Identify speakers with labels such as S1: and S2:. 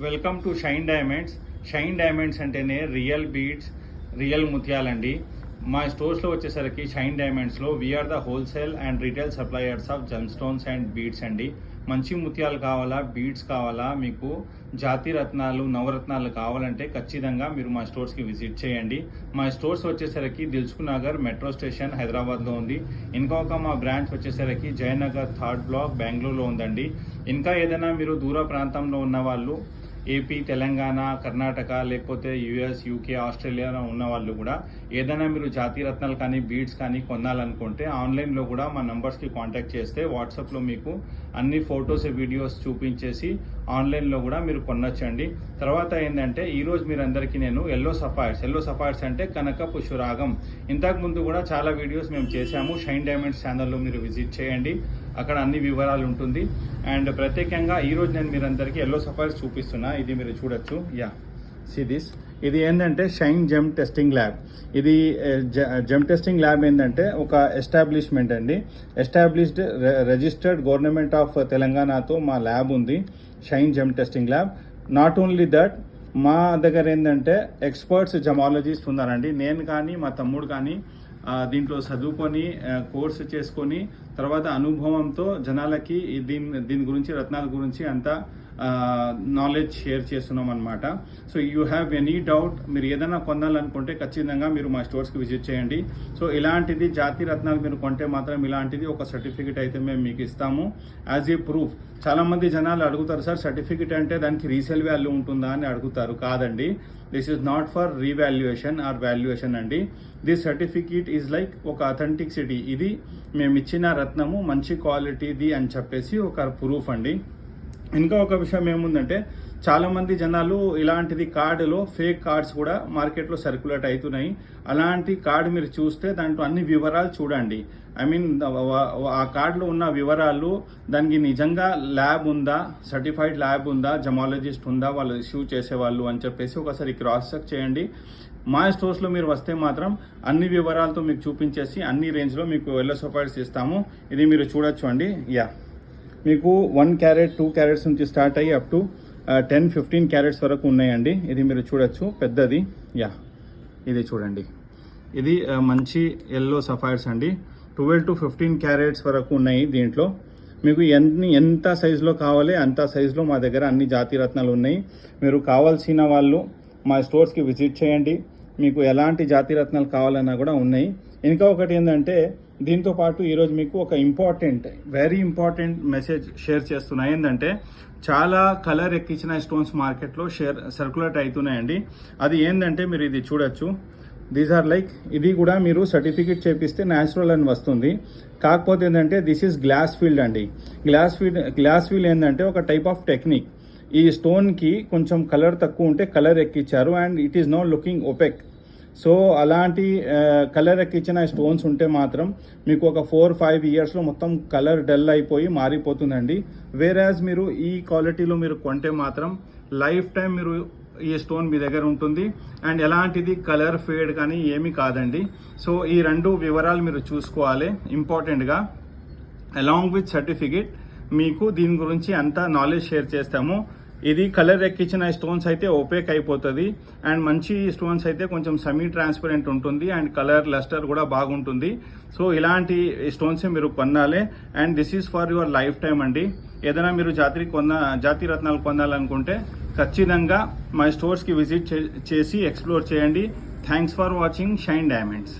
S1: Welcome to shine diamonds. Shine diamonds అంటేనే real beads, real ముత్యాలండి. మా స్టోర్స్లో వచ్చేసరికి షైన్ డైమండ్స్లో we are the wholesale and retail suppliers of gem stones and beads అండి. మంచి ముత్యాలు కావాలా, బీడ్స్ కావాలా, మీకు జాతి రత్నాలు, నవరత్నాలు కావాలంటే ఖచ్చితంగా మీరు మా స్టోర్స్కి విజిట్ చేయండి. మా స్టోర్స్ వచ్చేసరికి దిల్సుఖ్ నగర్ మెట్రో స్టేషన్ హైదరాబాద్లో ఉంది. ఇంకొక మా బ్రాంచ్ వచ్చేసరికి జయనగర్ 3rd బ్లాక్ బెంగళూరులో ఉందండి. ఇంకా ఏదైనా మీరు దూర ప్రాంతంలో ఉన్న వాళ్ళు ఏపీ, తెలంగాణ, కర్ణాటక, లేకపోతే యూఎస్, యూకే, ఆస్ట్రేలియాలో ఉన్న వాళ్ళు కూడా ఏదైనా మీరు జాతి రత్నాలు కానీ బీడ్స్ కానీ కొనాలనుకుంటే ఆన్లైన్లో కూడా మా నంబర్స్కి కాంటాక్ట్ చేస్తే వాట్సాప్లో మీకు అన్ని ఫొటోస్, వీడియోస్ చూపించేసి ఆన్లైన్లో కూడా మీరు కొనొచ్చండి. తర్వాత ఏంటంటే ఈరోజు మీరందరికీ నేను ఎల్లో సఫైర్స్ అంటే కనక పుష్పరాగం, ఇంతకుముందు కూడా చాలా వీడియోస్ మేము చేశాము. షైన్ డైమండ్స్ ఛానల్లో మీరు విజిట్ చేయండి, అక్కడ అన్ని వివరాలు ఉంటుంది. అండ్ ప్రత్యేకంగా ఈరోజు నేను మీరందరికీ ఎల్లో సఫైర్స్ చూపిస్తున్నా. ఇది మీరు చూడొచ్చు. See this. ఇది ఏంటంటే షైన్ జెమ్ టెస్టింగ్ ల్యాబ్. ఇది జెమ్ టెస్టింగ్ ల్యాబ్ ఏంటంటే ఒక ఎస్టాబ్లిష్మెంట్ అండి. ఎస్టాబ్లిష్డ్ రిజిస్టర్డ్ గవర్నమెంట్ ఆఫ్ తెలంగాణతో మా ల్యాబ్ ఉంది, shine gem testing lab. Not only that, మా దగ్గర ఏంటంటే ఎక్స్పర్ట్స్ జమాలజిస్ట్ ఉన్నారండి. నేను కానీ మా తమ్ముడు కానీ దీంట్లో చదువుకొని కోర్సు చేసుకొని తర్వాత అనుభవంతో జనాలకి దీని గురించి, రత్నాల గురించి అంతా నాలెడ్జ్ షేర్ చేస్తున్నాం అనమాట. So you have any doubt, మీరు ఏదైనా కొనాలనుకుంటే ఖచ్చితంగా మీరు మా స్టోర్స్కి విజిట్ చేయండి. సో ఇలాంటిది జాతి రత్నాలు మీరు కొంటే మాత్రం ఇలాంటిది ఒక సర్టిఫికేట్ అయితే మేము మీకు ఇస్తాము యాజ్ ఏ ప్రూఫ్. చాలామంది జనాలు అడుగుతారు, సార్ సర్టిఫికేట్ అంటే దానికి రీసేల్ వాల్యూ ఉంటుందా అని అడుగుతారు. కాదండి, this is not for revaluation or valuation అండి. దిస్ సర్టిఫికేట్ ఈజ్ లైక్ ఒక అథెంటిసిటీ. ఇది మేము ఇచ్చిన రత్నము మంచి క్వాలిటీది అని చెప్పేసి ఒక ప్రూఫ్ అండి. ఇంకా ఒక విషయం ఏముందంటే చాలామంది జనాలు ఇలాంటిది కార్డులో ఫేక్ కార్డ్స్ కూడా మార్కెట్లో సర్క్యులేట్ అవుతున్నాయి. అలాంటి కార్డు మీరు చూస్తే దాంట్లో అన్ని వివరాలు చూడండి. ఐ మీన్ ఆ కార్డులో ఉన్న వివరాలు, దానికి నిజంగా ల్యాబ్ ఉందా, సర్టిఫైడ్ ల్యాబ్ ఉందా, జమాలజిస్ట్ ఉందా, వాళ్ళు ఇష్యూ చేసేవాళ్ళు అని చెప్పేసి ఒకసారి క్రాస్ చెక్ చేయండి. మా స్టోర్స్లో మీరు వస్తే మాత్రం అన్ని వివరాలతో మీకు చూపించేసి అన్ని రేంజ్లో మీకు ఎల్లో సఫైర్స్ ఇస్తాము. ఇది మీరు చూడొచ్చు అండి. మీకు 1 క్యారెట్, 2 క్యారెట్స్ నుంచి స్టార్ట్ అయ్యి అప్ టు 10-15 క్యారెట్స్ వరకు ఉన్నాయండి. ఇది మీరు చూడొచ్చు, పెద్దది. ఇది చూడండి, ఇది మంచి ఎల్లో సఫైర్స్ అండి. 12-15 క్యారెట్స్ వరకు ఉన్నాయి దీంట్లో. మీకు ఎంత సైజులో కావాలి అంత సైజులో మా దగ్గర అన్ని జాతి రత్నాలు ఉన్నాయి. మీరు కావాల్సిన వాళ్ళు మా స్టోర్స్కి విజిట్ చేయండి, మీకు ఎలాంటి జాతి రత్నాలు కావాలన్నా కూడా ఉన్నాయి. ఇంకా ఒకటి ఏంటంటే దీంతో పాటు ఈరోజు మీకు ఒక వెరీ ఇంపార్టెంట్ మెసేజ్ షేర్ చేస్తున్నా. ఏంటంటే చాలా కలర్ ఎక్కించిన స్టోన్స్ మార్కెట్లో సర్క్యులేట్ అవుతున్నాయండి. అది ఏంటంటే మీరు ఇది చూడొచ్చు, దీస్ ఆర్ లైక్, ఇది కూడా మీరు సర్టిఫికేట్ చేపిస్తే న్యాచురల్ అని వస్తుంది. కాకపోతే ఏంటంటే దిస్ ఈజ్ గ్లాస్ ఫీల్డ్ అండి. గ్లాస్ ఫీల్డ్ ఏంటంటే ఒక టైప్ ఆఫ్ టెక్నిక్. ఈ స్టోన్కి కొంచెం కలర్ తక్కువ ఉంటే కలర్ ఎక్కించారు and it is not looking opaque. So అలాంటి కలర్ ఎక్కించిన స్టోన్స్ ఉంటే మాత్రం మీకు ఒక 4-5 ఇయర్స్లో మొత్తం కలర్ డల్ అయిపోయి మారిపోతుందండి. వేరాజ్ మీరు ఈ క్వాలిటీలో మీరు కొంటే మాత్రం లైఫ్ టైం మీరు ఈ స్టోన్ మీ దగ్గర ఉంటుంది అండ్ ఎలాంటిది కలర్ ఫేడ్ కానీ ఏమీ కాదండి. సో ఈ 2 వివరాలు మీరు చూసుకోవాలి ఇంపార్టెంట్గా. అలాంగ్ విత్ సర్టిఫికేట్ మీకు దీని గురించి అంతా నాలెడ్జ్ షేర్ చేస్తాము. ఇది కలర్ ఎక్కించిన స్టోన్స్ అయితే ఓపేక్ అయిపోతుంది అండ్ మంచి స్టోన్స్ అయితే కొంచెం సెమీ ట్రాన్స్పరెంట్ ఉంటుంది అండ్ కలర్ లస్టర్ కూడా బాగుంటుంది. సో ఇలాంటి స్టోన్సే మీరు కొనాలి and this is for your life time అండి. ఏదైనా మీరు జాతి రత్నాలు కొనాలనుకుంటే ఖచ్చితంగా మా స్టోర్స్కి విజిట్ చేసి ఎక్స్ప్లోర్ చేయండి. Thanks for watching shine diamonds.